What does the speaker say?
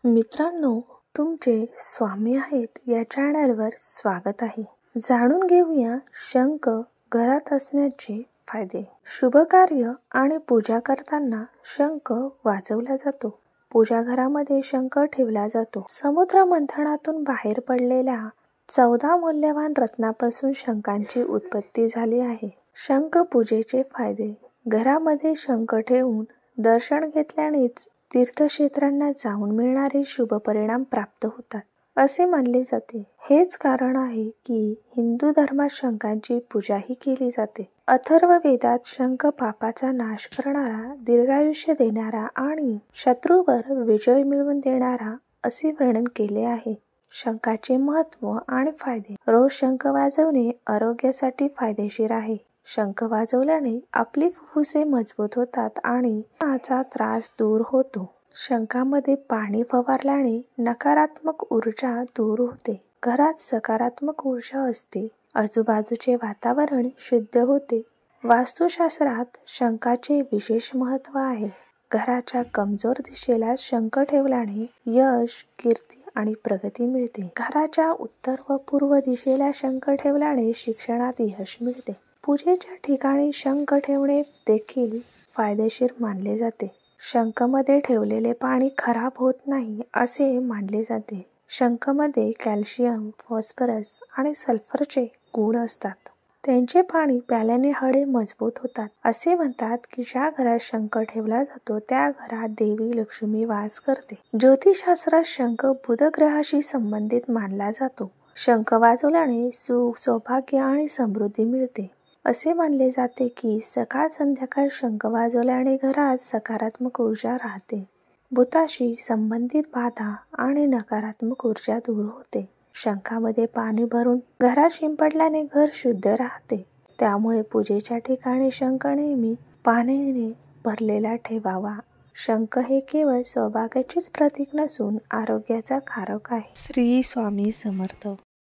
मित्रांनो, तुमचे स्वामी आहेत या चॅनलवर स्वागत आहे. जाणून घेऊया शंख घरात असण्याचे फायदे. शुभ कार्य आणि पूजा करताना शंख वाजवला जातो. पूजा घरामध्ये शंख ठेवला जातो. समुद्र मंथनातून बाहेर पडलेल्या 14 मौल्यवान रत्नापासून शंखांची उत्पत्ती झाली आहे. शंख पूजेचे फायदे. घरामध्ये शंख ठेवून दर्शन घेतल्यानेच तीर्थक्षेत्रांना जाऊन मिळणारे शुभ परिणाम प्राप्त होतात असे मानले जाते. हेच कारण आहे की हिंदू धर्मात शंखांची पूजाही केली जाते. अथर्व वेदात शंख पापाचा नाश करणारा, दीर्घायुष्य देणारा आणि शत्रूवर विजय मिळवून देणारा असे वर्णन केले आहे. शंखाचे महत्त्व आणि फायदे. रोज शंख वाजवणे आरोग्यासाठी फायदेशीर आहे. शंख वाजवल्याने आपली फुफ्फुसे मजबूत होतात आणि श्वासाचा त्रास दूर होतो. शंखामध्ये पाणी फवारल्याने नकारात्मक ऊर्जा दूर होते. घरात सकारात्मक ऊर्जा असते. आजूबाजूचे वातावरण शुद्ध होते. वास्तुशास्त्रात शंखाचे विशेष महत्त्व आहे. घराच्या कमजोर दिशेला शंख ठेवल्याने यश, कीर्ती आणि प्रगती मिळते. घराच्या उत्तर व पूर्व दिशेला शंख ठेवल्याने शिक्षणात यश मिळते. पूजेच्या ठिकाणी शंख ठेवणे देखील फायदेशीर मानले जाते. शंखमध्ये ठेवलेले पाणी खराब होत नाही असे मानले जाते. शंखमध्ये कॅल्शियम, फॉस्फरस आणि सल्फरचे गुण असतात. त्यांचे पाणी प्याल्याने हाडे मजबूत होतात. असे म्हणतात की ज्या घरात शंख ठेवला जातो त्या घरात देवी लक्ष्मी वास करते. ज्योतिषशास्त्रात शंख बुध ग्रहाशी संबंधित मानला जातो. शंख वाजवल्याने सुख, सौभाग्य आणि समृद्धी मिळते. असे मानले जाते की सकाळ संध्याकाळ शंख वाजवल्याने घरात सकारात्मक ऊर्जा राहते. भूताशी संबंधित बाधा आणि नकारात्मक ऊर्जा दूर होते. शंखामध्ये पाणी भरून घरात शिंपडल्याने घर शुद्ध राहते. त्यामुळे पूजेच्या ठिकाणी शंख नेहमी पाण्याने भरलेला ठेवावा. शंख हे केवळ सौभाग्याचेच प्रतीक नसून आरोग्याचा कारक आहे. श्री स्वामी समर्थ.